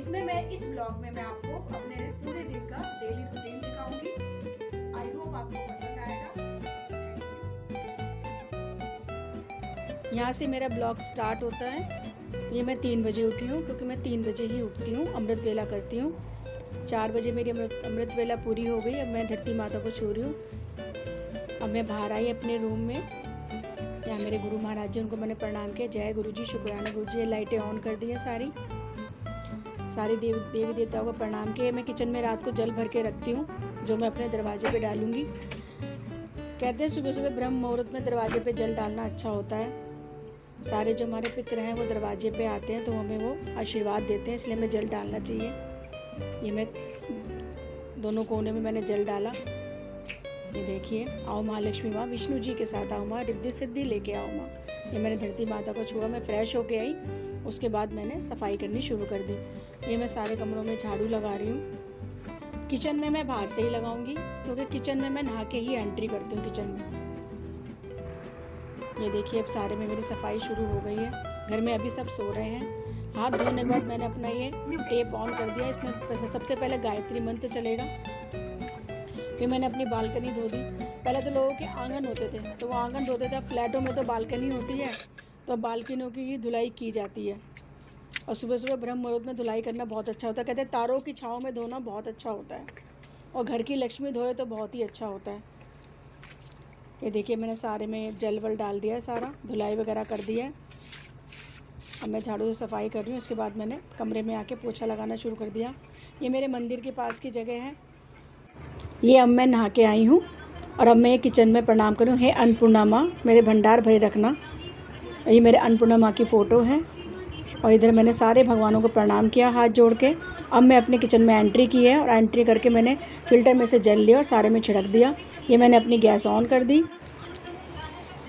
इसमें मैं इस ब्लॉग में मैं आपको अपने पूरे दिन का डेली रूटीन दिखाऊंगी। आई होप आपको पसंद आएगा। यहाँ से मेरा ब्लॉग स्टार्ट होता है। ये मैं 3 बजे उठी हूँ, क्योंकि मैं 3 बजे ही उठती हूँ, अमृत वेला करती हूँ। 4 बजे मेरी अमृत वेला पूरी हो गई। अब मैं धरती माता को छू रही हूँ। अब मैं बाहर आई अपने रूम में। यहाँ मेरे गुरु महाराज जी, उनको मैंने प्रणाम किया। जय गुरु जी, शुक्राना गुरु जी। लाइटें ऑन कर दी हैं सारी देवी देवताओं को प्रणाम किया। मैं किचन में रात को जल भर के रखती हूँ, जो मैं अपने दरवाजे पे डालूंगी। कहते हैं सुबह सुबह ब्रह्म मुहूर्त में दरवाजे पे जल डालना अच्छा होता है। सारे जो हमारे पितर हैं वो दरवाजे पे आते हैं, तो हमें वो आशीर्वाद देते हैं, इसलिए हमें जल डालना चाहिए। ये मैं दोनों कोने में मैंने जल डाला। ये देखिए, आओ महालक्ष्मी माँ, विष्णु जी के साथ आओ माँ, रिद्धि सिद्धि लेके आओ माँ। ये मैंने धरती माता को छुआ। मैं फ्रेश होके आई, उसके बाद मैंने सफाई करनी शुरू कर दी। ये मैं सारे कमरों में झाड़ू लगा रही हूँ। किचन में मैं बाहर से ही लगाऊंगी, क्योंकि किचन में मैं नहा के ही एंट्री करती हूँ किचन में। ये देखिए, अब सारे में मेरी सफाई शुरू हो गई है। घर में अभी सब सो रहे हैं। हाथ धोने के बाद मैंने अपना ये टेप ऑन कर दिया। इसमें सबसे पहले गायत्री मंत्र चलेगा। फिर मैंने अपनी बालकनी धो दी। पहले तो लोगों के आंगन होते थे, तो वो आंगन धोते थे। फ्लैटों में तो बालकनी होती है, तो बालकनियों की ही धुलाई की जाती है। और सुबह सुबह ब्रह्म मुहूर्त में धुलाई करना बहुत अच्छा होता है। कहते हैं तारों की छाँव में धोना बहुत अच्छा होता है, और घर की लक्ष्मी धोए तो बहुत ही अच्छा होता है। ये देखिए, मैंने सारे में जल वल डाल दिया है, सारा धुलाई वगैरह कर दिया है। अब मैं झाड़ू से सफाई कर रही हूँ। इसके बाद मैंने कमरे में आके पोछा लगाना शुरू कर दिया। ये मेरे मंदिर के पास की जगह है। ये अब मैं नहा के आई हूँ, और अब मैं ये किचन में प्रणाम करूँ। हे अन्नपूर्णा माँ, मेरे भंडार भरे रखना। ये मेरे अन्नपूर्णा माँ की फ़ोटो है। और इधर मैंने सारे भगवानों को प्रणाम किया हाथ जोड़ के। अब मैं अपने किचन में एंट्री की है, और एंट्री करके मैंने फ़िल्टर में से जल लिया और सारे में छिड़क दिया। ये मैंने अपनी गैस ऑन कर दी।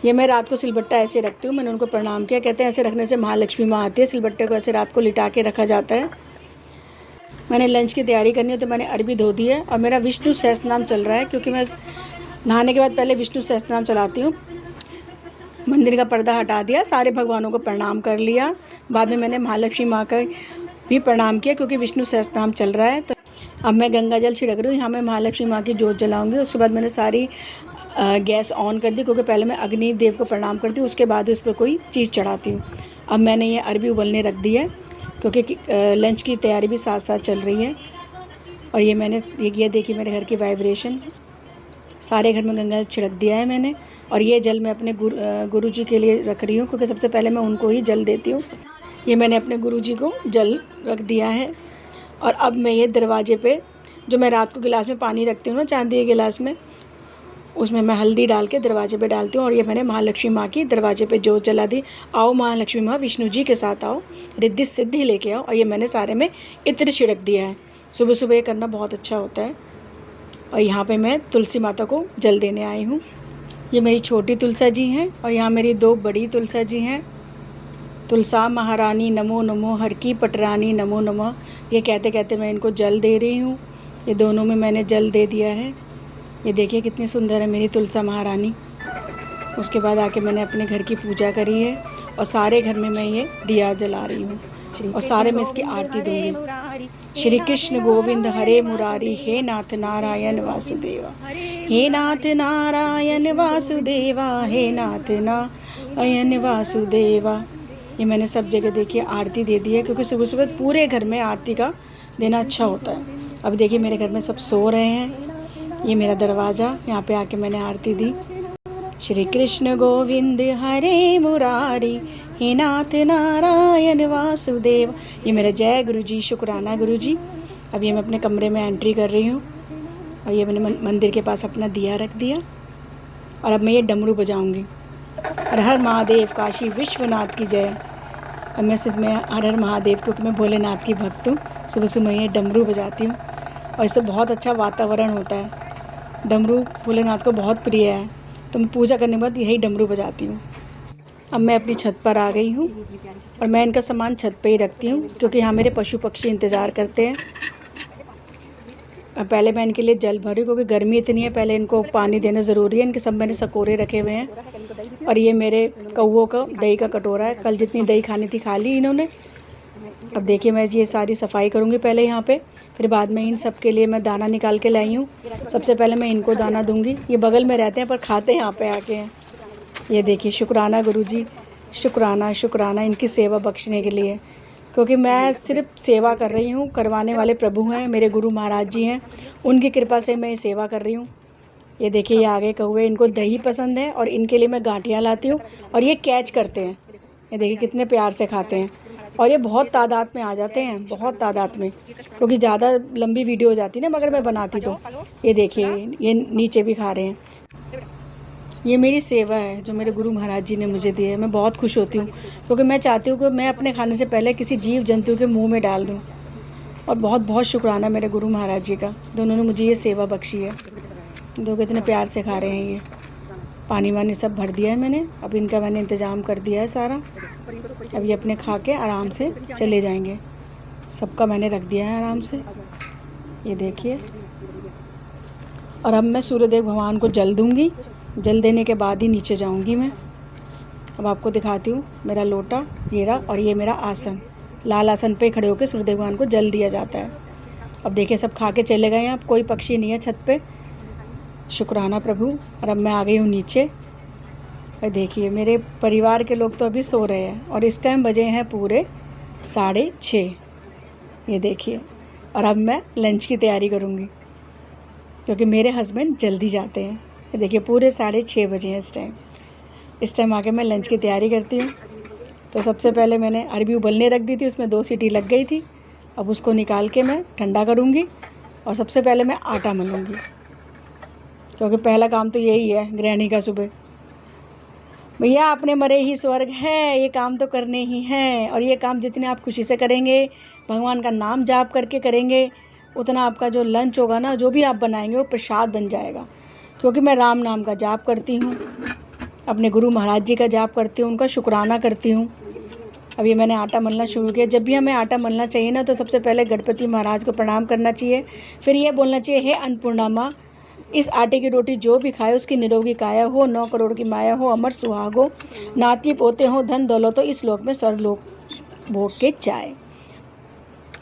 ये मैं रात को सिलबट्टा ऐसे रखती हूँ। मैंने उनको प्रणाम किया। कहते हैं ऐसे रखने से महालक्ष्मी माँ आती है। सिलबट्टे को ऐसे रात को लिटा के रखा जाता है। मैंने लंच की तैयारी करनी है, तो मैंने अरबी धो दी है। और मेरा विष्णु सहस्त्रनाम चल रहा है, क्योंकि मैं नहाने के बाद पहले विष्णु सहस्त्रनाम चलाती हूँ। मंदिर का पर्दा हटा दिया, सारे भगवानों को प्रणाम कर लिया। बाद में मैंने महालक्ष्मी माँ का भी प्रणाम किया, क्योंकि विष्णु सहस्त्रनाम चल रहा है। तो अब मैं गंगा जल छिड़क रही हूँ। यहाँ मैं महालक्ष्मी माँ की जोत जलाऊंगी। उसके बाद मैंने सारी गैस ऑन कर दी, क्योंकि पहले मैं अग्नि देव को प्रणाम करती हूँ, उसके बाद उस पर कोई चीज़ चढ़ाती हूँ। अब मैंने ये अरबी उबलने रख दी है, क्योंकि लंच की तैयारी भी साथ साथ चल रही है। और ये मैंने ये देखिए, मेरे घर की वाइब्रेशन, सारे घर में गंगा जल छिड़क दिया है मैंने। और ये जल मैं अपने गुरु जी के लिए रख रही हूँ, क्योंकि सबसे पहले मैं उनको ही जल देती हूँ। ये मैंने अपने गुरु जी को जल रख दिया है। और अब मैं ये दरवाजे पे, जो मैं रात को गिलास में पानी रखती हूँ ना, चांदी के गिलास में, उसमें मैं हल्दी डाल के दरवाजे पे डालती हूँ। और ये मैंने महालक्ष्मी माँ की दरवाजे पे जोत जला दी। आओ महालक्ष्मी माँ, विष्णु जी के साथ आओ, रिद्धि सिद्धि लेके आओ। और ये मैंने सारे में इत्र छिड़क दिया है। सुबह सुबह ये करना बहुत अच्छा होता है। और यहाँ पे मैं तुलसी माता को जल देने आई हूँ। ये मेरी छोटी तुलसा जी हैं, और यहाँ मेरी 2 बड़ी तुलसा जी हैं। तुलसा महारानी नमो नमो, हर की पटरानी नमो नमो। ये कहते कहते मैं इनको जल दे रही हूँ। ये दोनों में मैंने जल दे दिया है। ये देखिए कितनी सुंदर है मेरी तुलसा महारानी। उसके बाद आके मैंने अपने घर की पूजा करी है, और सारे घर में मैं ये दिया जला रही हूँ, और सारे में इसकी आरती दूँगी। श्री कृष्ण गोविंद हरे मुरारी, हे नाथ नारायण वासुदेवा, हे नाथ नारायण वासुदेवा, हे नाथ नारायण वासुदेवा। ये मैंने सब जगह देखिए आरती दे दी है, क्योंकि सुबह सुबह पूरे घर में आरती का देना अच्छा होता है। अब देखिए, मेरे घर में सब सो रहे हैं। ये मेरा दरवाज़ा, यहाँ पे आके मैंने आरती दी। श्री कृष्ण गोविंद हरे मुरारी, हे नाथ नारायण वासुदेव। ये मेरा जय गुरु जी, शुक्राना गुरु जी। अब ये मैं अपने कमरे में एंट्री कर रही हूँ, और ये मैंने मंदिर के पास अपना दिया रख दिया। और अब मैं ये डमरू बजाऊंगी। हर हर महादेव, काशी विश्वनाथ की जय। अब मैं हर हर महादेव, क्योंकि मैं भोलेनाथ की भक्त हूँ, सुबह सुबह ये डमरू बजाती हूँ, और इससे बहुत अच्छा वातावरण होता है। डमरू भोलेनाथ को बहुत प्रिय है, तो मैं पूजा करने के बाद यही डमरू बजाती हूँ। अब मैं अपनी छत पर आ गई हूँ, और मैं इनका सामान छत पे ही रखती हूँ, क्योंकि यहाँ मेरे पशु पक्षी इंतज़ार करते हैं। पहले मैं इनके लिए जल भरी, क्योंकि गर्मी इतनी है, पहले इनको पानी देना ज़रूरी है। इनके सब मैंने सकोरे रखे हुए हैं। और ये मेरे कौवों का दही का कटोरा है। कल जितनी दही खानी थी खा ली इन्होंने। अब देखिए मैं ये सारी सफाई करूँगी पहले यहाँ पे, फिर बाद में इन सब के लिए मैं दाना निकाल के लाई हूँ। सबसे पहले मैं इनको दाना दूँगी। ये बगल में रहते हैं पर खाते यहाँ पे आके हैं। ये देखिए, शुक्राना गुरुजी, शुक्राना शुक्राना इनकी सेवा बख्शने के लिए, क्योंकि मैं सिर्फ सेवा कर रही हूँ। करवाने वाले प्रभु हैं, मेरे गुरु महाराज जी हैं, उनकी कृपा से मैं ये सेवा कर रही हूँ। ये देखिए, ये आगे कौवे, इनको दही पसंद है और इनके लिए मैं गांठियाँ लाती हूँ और ये कैच करते हैं। ये देखिए कितने प्यार से खाते हैं और ये बहुत तादाद में आ जाते हैं, बहुत तादाद में, क्योंकि ज़्यादा लंबी वीडियो हो जाती ना मगर मैं बनाती तो। ये देखिए, ये नीचे भी खा रहे हैं। ये मेरी सेवा है जो मेरे गुरु महाराज जी ने मुझे दी है। मैं बहुत खुश होती हूँ, क्योंकि मैं चाहती हूँ कि मैं अपने खाने से पहले किसी जीव जंतु के मुंह में डाल दूँ। और बहुत बहुत शुक्राना मेरे गुरु महाराज जी का, दोनों ने मुझे ये सेवा बख्शी है। दो कितने प्यार से खा रहे हैं। ये पानी वानी सब भर दिया है मैंने, अब इनका मैंने इंतज़ाम कर दिया है सारा। अब ये अपने खा के आराम से चले जाएंगे। सबका मैंने रख दिया है आराम से, ये देखिए। और अब मैं सूर्यदेव भगवान को जल दूँगी। जल देने के बाद ही नीचे जाऊँगी मैं। अब आपको दिखाती हूँ मेरा लोटा, ये रहा, और ये मेरा आसन। लाल आसन पे खड़े होकर सूर्यदेव भगवान को जल दिया जाता है। अब देखिए सब खा के चले गए हैं, अब कोई पक्षी नहीं है छत पे। शुक्राना प्रभु। और अब मैं आ गई हूँ नीचे। और देखिए मेरे परिवार के लोग तो अभी सो रहे हैं और इस टाइम बजे हैं पूरे 6:30। ये देखिए, और अब मैं लंच की तैयारी करूँगी, क्योंकि मेरे हस्बैंड जल्दी जाते हैं। ये देखिए पूरे 6:30 बजे हैं इस टाइम आके मैं लंच की तैयारी करती हूँ। तो सबसे पहले मैंने अरबी उबलने रख दी थी, उसमें 2 सीटी लग गई थी। अब उसको निकाल के मैं ठंडा करूँगी और सबसे पहले मैं आटा मलूँगी, क्योंकि पहला काम तो यही है गृहिणी का सुबह। भैया आपने मरे ही स्वर्ग है, ये काम तो करने ही हैं। और ये काम जितने आप खुशी से करेंगे, भगवान का नाम जाप करके करेंगे, उतना आपका जो लंच होगा ना, जो भी आप बनाएंगे वो प्रसाद बन जाएगा। क्योंकि मैं राम नाम का जाप करती हूँ, अपने गुरु महाराज जी का जाप करती हूँ, उनका शुक्राना करती हूँ। अब ये मैंने आटा मलना शुरू किया। जब भी हमें आटा मलना चाहिए ना, तो सबसे पहले गणपति महाराज को प्रणाम करना चाहिए। फिर ये बोलना चाहिए, हे अन्नपूर्णा माँ, इस आटे की रोटी जो भी खाए उसकी निरोगी काया हो, 9 करोड़ की माया हो, अमर सुहागो, नाती पोते हो, धन दौलत हो, इस लोक में स्वर्गलोक भोग के जाए।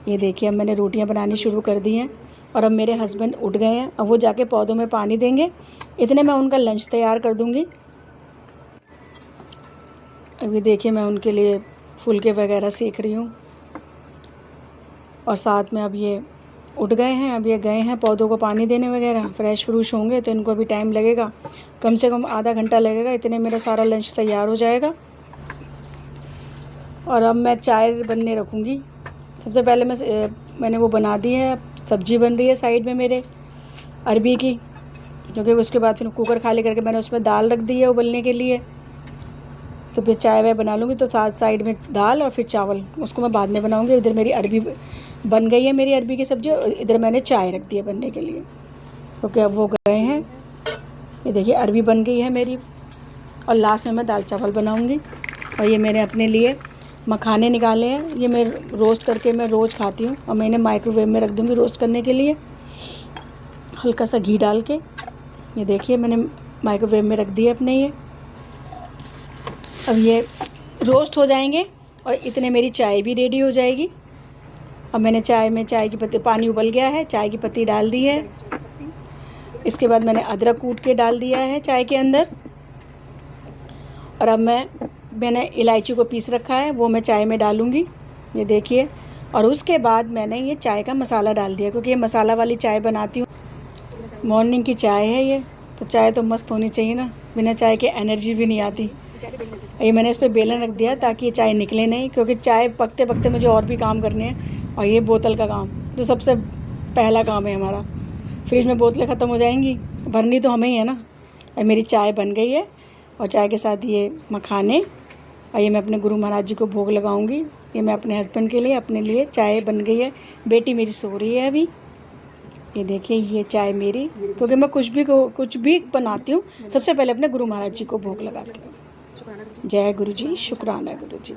ये देखिए अब मैंने रोटियां बनानी शुरू कर दी हैं और अब मेरे हस्बैंड उठ गए हैं। अब वो जाके पौधों में पानी देंगे, इतने मैं उनका लंच तैयार कर दूँगी। अभी देखिए मैं उनके लिए फुलके वगैरह सेक रही हूँ और साथ में अब ये उठ गए हैं। अब ये गए हैं पौधों को पानी देने वगैरह, फ्रेश फ्रूश होंगे तो इनको अभी टाइम लगेगा, कम से कम आधा घंटा लगेगा। इतने मेरा सारा लंच तैयार हो जाएगा। और अब मैं चाय बनने रखूँगी। सबसे पहले मैंने वो बना दी है, सब्जी बन रही है साइड में मेरे अरबी की, क्योंकि उसके बाद फिर कुकर खाली करके मैंने उसमें दाल रख दी है उबलने के लिए। तो फिर चाय वाय बना लूँगी, तो साथ साइड में दाल और फिर चावल, उसको मैं बाद में बनाऊँगी। इधर मेरी अरबी बन गई है, मेरी अरबी की सब्ज़ी, और इधर मैंने चाय रख दी है बनने के लिए, क्योंकि अब वो गए हैं। ये देखिए अरबी बन गई है मेरी, और लास्ट में मैं दाल चावल बनाऊँगी। और ये मैंने अपने लिए मखाने निकाले हैं, ये मैं रोस्ट करके मैं रोज़ खाती हूँ, और मैंने माइक्रोवेव में रख दूँगी रोस्ट करने के लिए, हल्का सा घी डाल के। ये देखिए मैंने माइक्रोवेव में रख दिए अपने ये। अब ये रोस्ट हो जाएंगे और इतने मेरी चाय भी रेडी हो जाएगी। अब मैंने चाय की पत्ती, पानी उबल गया है, चाय की पत्ती डाल दी है। इसके बाद मैंने अदरक कूट के डाल दिया है चाय के अंदर। और अब मैंने इलायची को पीस रखा है, वो मैं चाय में डालूँगी। ये देखिए, और उसके बाद मैंने ये चाय का मसाला डाल दिया, क्योंकि ये मसाला वाली चाय बनाती हूँ। मॉर्निंग की चाय है ये, तो चाय तो मस्त होनी चाहिए ना, बिना चाय के एनर्जी भी नहीं आती। ये मैंने इस पर बेलन रख दिया ताकि ये चाय निकले नहीं, क्योंकि चाय पकते पकते मुझे और भी काम करने हैं। और ये बोतल का काम जो सबसे पहला काम है हमारा, फ्रिज में बोतलें ख़त्म हो जाएंगी, भरनी तो हमें ही है ना। और मेरी चाय बन गई है, और चाय के साथ ये मखाने, और ये मैं अपने गुरु महाराज जी को भोग लगाऊंगी। ये मैं अपने हस्बैंड के लिए, अपने लिए चाय बन गई है। बेटी मेरी सो रही है अभी। ये देखिए ये चाय मेरी, क्योंकि मैं कुछ भी बनाती हूँ सबसे पहले अपने गुरु महाराज जी को भोग लगाती हूँ। जय गुरु जी, शुक्राना गुरु जी।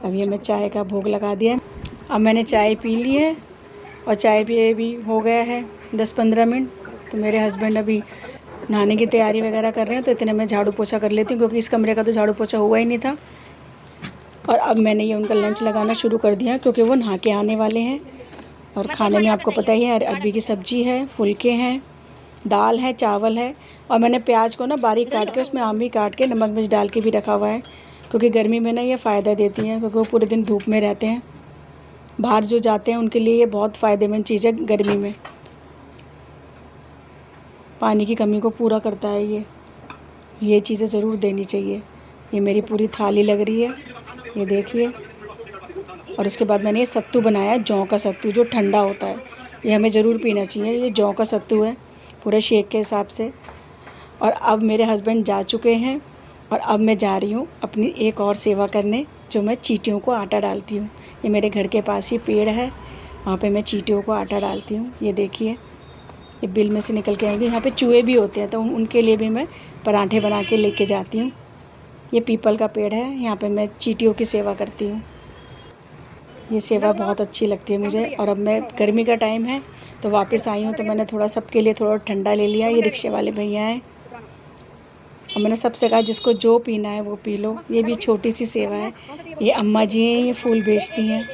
अब ये मैं चाय का भोग लगा दिया। अब मैंने चाय पी ली है, और चाय पिए भी हो गया है 10-15 मिनट। तो मेरे हस्बैंड अभी नहाने की तैयारी वगैरह कर रहे हैं, तो इतने मैं झाड़ू पोछा कर लेती हूँ, क्योंकि इस कमरे का तो झाड़ू पोछा हुआ ही नहीं था। और अब मैंने ये उनका लंच लगाना शुरू कर दिया क्योंकि वो नहा के आने वाले हैं। और खाने में आपको पता ही है, अरबी की सब्ज़ी है, फुलके हैं, दाल है, चावल है। और मैंने प्याज को ना बारीक काट के उसमें आम भी काट के नमक मिर्च डाल के भी रखा हुआ है, क्योंकि गर्मी में ना ये फ़ायदा देती हैं, क्योंकि वो पूरे दिन धूप में रहते हैं। बाहर जो जाते हैं उनके लिए ये बहुत फ़ायदेमंद चीज़ है गर्मी में। पानी की कमी को पूरा करता है ये चीज़ें ज़रूर देनी चाहिए। ये मेरी पूरी थाली लग रही है, ये देखिए। और उसके बाद मैंने ये सत्तू बनाया, जौ का सत्तू जो ठंडा होता है, ये हमें ज़रूर पीना चाहिए। ये जौ का सत्तू है पूरे शेक के हिसाब से। और अब मेरे हस्बैंड जा चुके हैं और अब मैं जा रही हूँ अपनी एक और सेवा करने, जो मैं चींटियों को आटा डालती हूँ। ये मेरे घर के पास ही पेड़ है, वहाँ पे मैं चींटियों को आटा डालती हूँ। ये देखिए, ये बिल में से निकल के आएंगे। यहाँ पे चूहे भी होते हैं, तो उनके लिए भी मैं पराठे बना के लेके जाती हूँ। ये पीपल का पेड़ है, यहाँ पे मैं चींटियों की सेवा करती हूँ। ये सेवा बहुत अच्छी लगती है मुझे। और अब मैं, गर्मी का टाइम है तो वापस आई हूँ, तो मैंने थोड़ा सबके लिए थोड़ा ठंडा ले लिया। ये रिक्शे वाले भैया हैं और मैंने सबसे कहा जिसको जो पीना है वो पी लो। ये भी छोटी सी सेवा है। ये अम्मा जी हैं, ये फूल बेचती हैं,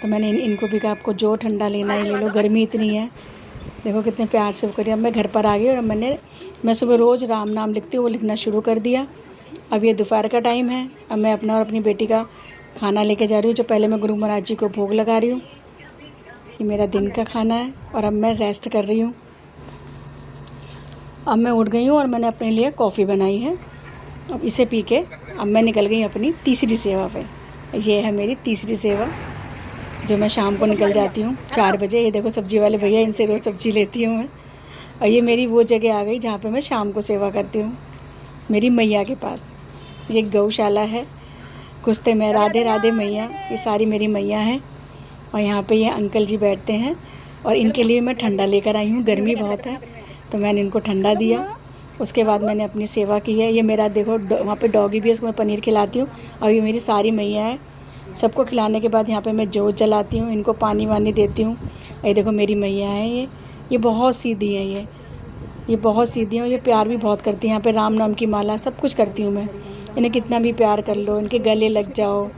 तो मैंने इनको भी कहा आपको जो ठंडा लेना है ले लो, गर्मी इतनी है। देखो कितने प्यार से वो करिए। अब मैं घर पर आ गई और मैं सुबह रोज़ राम नाम लिखती हूँ, वो लिखना शुरू कर दिया। अब ये दोपहर का टाइम है, अब मैं अपना और अपनी बेटी का खाना लेके जा रही हूँ। जो पहले मैं गुरु महाराज जी को भोग लगा रही हूँ। ये मेरा दिन का खाना है और अब मैं रेस्ट कर रही हूँ। अब मैं उठ गई हूँ और मैंने अपने लिए कॉफ़ी बनाई है। अब इसे पी के अब मैं निकल गई अपनी तीसरी सेवा पे। ये है मेरी तीसरी सेवा, जो मैं शाम को निकल जाती हूँ 4 बजे। ये देखो सब्ज़ी वाले भैया, इनसे रोज़ सब्ज़ी लेती हूँ मैं। और ये मेरी वो जगह आ गई जहाँ पे मैं शाम को सेवा करती हूँ, मेरी मैया के पास। ये गौशाला है, कुश्ते में राधे राधे मैया, ये सारी मेरी मैया हैं। और यहाँ पे ये अंकल जी बैठते हैं और इनके लिए मैं ठंडा लेकर आई हूँ। गर्मी बहुत है तो मैंने इनको ठंडा दिया। उसके बाद मैंने अपनी सेवा की है। ये मेरा देखो वहाँ पे डॉगी भी है, उसको मैं पनीर खिलाती हूँ। और ये मेरी सारी मैया है। सबको खिलाने के बाद यहाँ पे मैं जोत जलाती हूँ, इनको पानी वानी देती हूँ। ये देखो मेरी मैया हैं, ये बहुत सीधी हैं। ये बहुत सीधी हैं और ये प्यार भी बहुत करती हैं। यहाँ पे राम नाम की माला सब कुछ करती हूँ मैं। इन्हें कितना भी प्यार कर लो, इनके गले लग जाओ,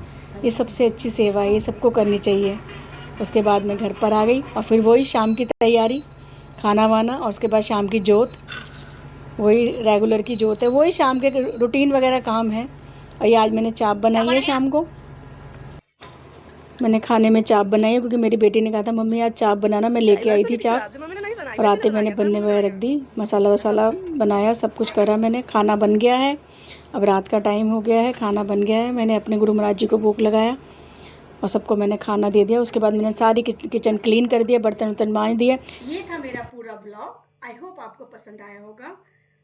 ये सबसे अच्छी सेवा है, ये सबको करनी चाहिए। उसके बाद मैं घर पर आ गई और फिर वही शाम की तैयारी, खाना वाना, और उसके बाद शाम की जोत, वही रेगुलर की जोत है, वही शाम के रूटीन वगैरह काम है। और ये आज मैंने चाप बनाई है शाम को। मैंने खाने में चाप बनाई है क्योंकि मेरी बेटी ने कहा था मम्मी आज चाप बनाना, मैं लेके आई थी चाप। और आते मैंने बनने वगैरह रख दी, मसाला वसाला बनाया, सब कुछ करा मैंने। खाना बन गया है, अब रात का टाइम हो गया है, खाना बन गया है। मैंने अपने गुरु महाराज जी को भोग लगाया और सबको मैंने खाना दे दिया। उसके बाद मैंने सारी किचन क्लीन कर दिया, बर्तन वर्तन मांज दिए। ये था मेरा पूरा ब्लॉग। आई होप आपको पसंद आया होगा।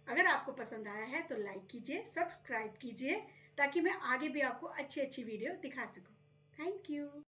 अगर आपको पसंद आया है तो लाइक कीजिए, सब्सक्राइब कीजिए, ताकि मैं आगे भी आपको अच्छी अच्छी वीडियो दिखा सकूँ। Thank you.